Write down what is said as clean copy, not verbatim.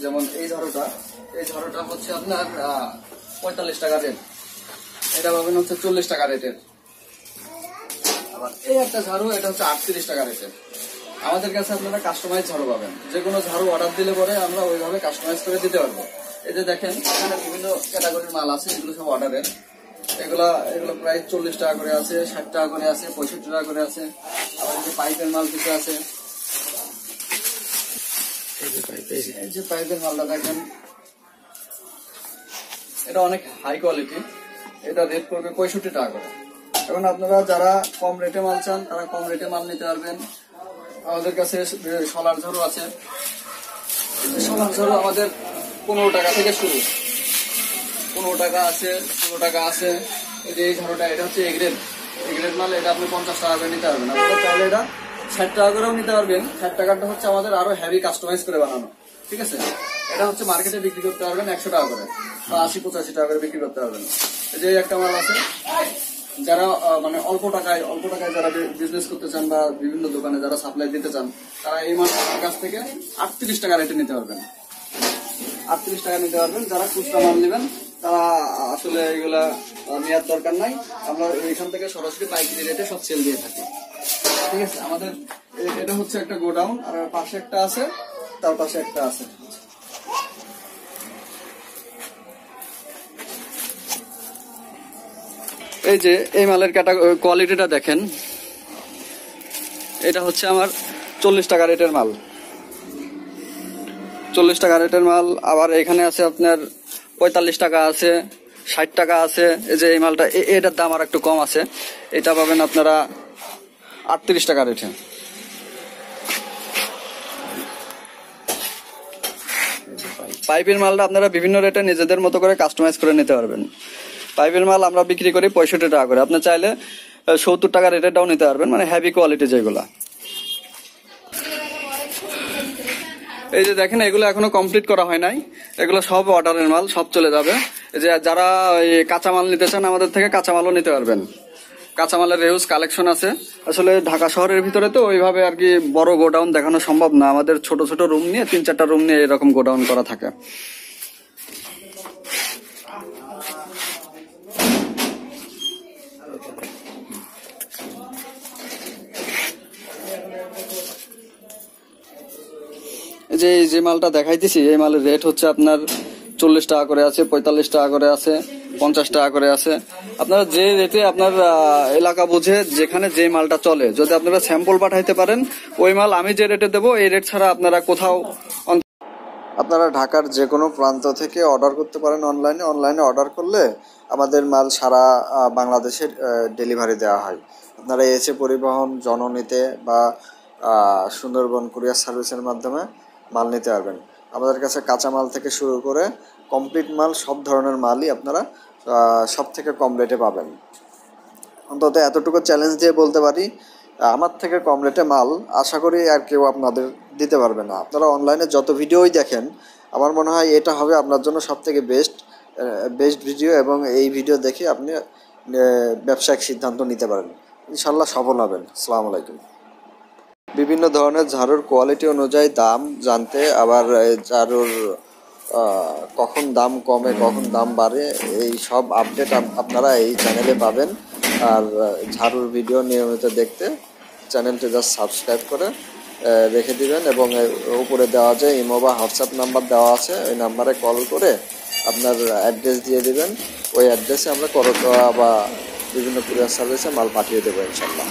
যেমন এই ঝাড়ুটা হচ্ছে আপনার 45 টাকা রেট, এটা পাবেন হচ্ছে 40 টাকা রেটের। আবার এই একটা ঝাড়ু, এটা হচ্ছে 38 টাকা রেটের। আমাদের কাছে আপনারা কাস্টমাইজ ঝাড়ু পাবেন, যে কোনো ঝাড়ু অর্ডার দিলে পরে আমরা ওইভাবে কাস্টমাইজ করে দিতে পারবো। এই যে দেখেন এখানে বিভিন্ন ক্যাটাগরির মাল আছে, এগুলো সব অর্ডারের। এগুলো প্রায় 40 টাকা করে আছে, 60 টাকা করে আছে, 65 টাকা করে আছে। আবার এই যে পাইপের মাল কিছু আছে, এই যে পাইপের মালটা দেখেন, এটা অনেক হাই কোয়ালিটি, এটা রেট করবে 65 টাকা করে। এখন আপনারা যারা কম রেটে মাল চান তারা কম রেটে মাল নিতে পারবেন। আমাদের কাছে সোলার ঝাড়ু আছে, সোলার ঝাড়ু আমাদের 15 টাকা থেকে শুরু, 15 টাকা আছে, 16 টাকা আছে। এই যে এই ঝাড়ুটা, এটা হচ্ছে এগ্রেড মাল, এটা আপনি 50 টাকা করে নিতে পারবেন। আপনারা চাইলে এটা 60 টাকা করেও নিতে পারবেন। 60 টাকাটা হচ্ছে আমাদের আরো হেভি কাস্টমাইজ করে বানানো, ঠিক আছে। এটা হচ্ছে মার্কেটে বিক্রি করতে পারবেন 100 টাকা করে বা 80-85 টাকা করে বিক্রি করতে পারবেন। এই যে একটা মাল আছে, যারা মানে অল্প টাকায় যারা বিজনেস করতে চান বা বিভিন্ন দোকানে যারা সাপ্লাই দিতে চান, তারা এই মাল আমার কাছ থেকে 38 টাকা রেটে নিতে পারবেন। 38 টাকা নিতে পারবেন। যারা খুচরা মাল নেবেন তারা আসলে এগুলা নেওয়ার দরকার নাই, আমরা এখান থেকে সরাসরি পাইকারি রেটে সব সেল দিয়ে থাকি, ঠিক আছে। আমাদের এটা হচ্ছে একটা গোডাউন, আর পাশে একটা আছে, তার পাশে একটা আছে। এই যে এই মালের কোয়ালিটিটা দেখেন, এটা হচ্ছে আমার 40 টাকা রেটের মাল, 40 টাকা রেটের মাল। আবার এখানে আছে আপনার 45 টাকা আছে, 60 টাকা আছে। এই যে এই মালটা, এটার দাম আর একটু কম আছে, এটা পাবেন আপনারা 38 টাকা রেটে। পাইপের মালটা আপনারা বিভিন্ন রেটে নিজেদের মতো করে কাস্টমাইজ করে নিতে পারবেন। পাইপের মাল আমরা বিক্রি করি 65 টাকা করে, আপনি চাইলে 70 টাকা রেটেরটাও নিতে পারবেন, মানে হেভি কোয়ালিটি যেগুলা। এই যে দেখেন, এগুলো এখনো কমপ্লিট করা হয় নাই, এগুলো সব অর্ডারের মাল, সব চলে যাবে। এই যে যারা কাঁচামাল নিতে চান আমাদের থেকে কাঁচামালও নিতে পারবেন, কাঁচামালের হিউজ কালেকশন আছে। আসলে ঢাকা শহরের ভিতরে তো ওইভাবে আর কি বড় গোডাউন দেখানো সম্ভব না, আমাদের ছোট ছোট রুম নিয়ে 3-4টা রুম নিয়ে এরকম গোডাউন করা থাকে। যে মালটা দেখাইতেছি, এই মালের রেট হচ্ছে আপনার 40 টাকা করে আছে, 45 টাকা করে আছে, 50 টাকা করে আছে। আপনারা যে রেটে আপনার এলাকা বুঝে যেখানে যে মালটা চলে, যদি আপনারা স্যাম্পল পাঠাইতে পারেন, ওই মাল আমি যে রেটে দেবো এই রেট ছাড়া আপনারা কোথাও। আপনারা ঢাকার যে কোনো প্রান্ত থেকে অর্ডার করতে পারেন অনলাইনে অর্ডার করলে আমাদের মাল সারা বাংলাদেশের ডেলিভারি দেওয়া হয়। আপনারা এসে পরিবহন, জননীতে বা সুন্দরবন কুরিয়ার সার্ভিসের মাধ্যমে মাল নিতে পারবেন। আমাদের কাছে কাঁচা মাল থেকে শুরু করে কমপ্লিট মাল, সব ধরনের মালই আপনারা সব থেকে কম রেটে পাবেন। অন্তত এতটুকু চ্যালেঞ্জ দিয়ে বলতে পারি, আমার থেকে কম রেটে মাল আশা করি আর কেউ আপনাদের দিতে পারবে না। আপনারা অনলাইনে যত ভিডিওই দেখেন, আমার মনে হয় এটা হবে আপনার জন্য সব থেকে বেস্ট ভিডিও, এবং এই ভিডিও দেখে আপনি ব্যবসায়িক সিদ্ধান্ত নিতে পারেন, ইনশাল্লাহ সফল হবেন। আসসালামু আলাইকুম। বিভিন্ন ধরনের ঝাড়ুর কোয়ালিটি অনুযায়ী দাম জানতে, আবার ঝাড়ুর কখন দাম কমে কখন দাম বাড়ে, এই সব আপডেট আপনারা এই চ্যানেলে পাবেন। আর ঝাড়ুর ভিডিও নিয়মিত দেখতে চ্যানেলটি জাস্ট সাবস্ক্রাইব করে রেখে দিবেন, এবং উপরে দেওয়া যায় ইমো বা হোয়াটসঅ্যাপ নাম্বার দেওয়া আছে, ওই নাম্বারে কল করে আপনার অ্যাড্রেস দিয়ে দিবেন। ওই অ্যাড্রেসে আমরা করতোয়া বা বিভিন্ন কুরিয়ার সার্ভিসে মাল পাঠিয়ে দেবো ইনশাল্লাহ।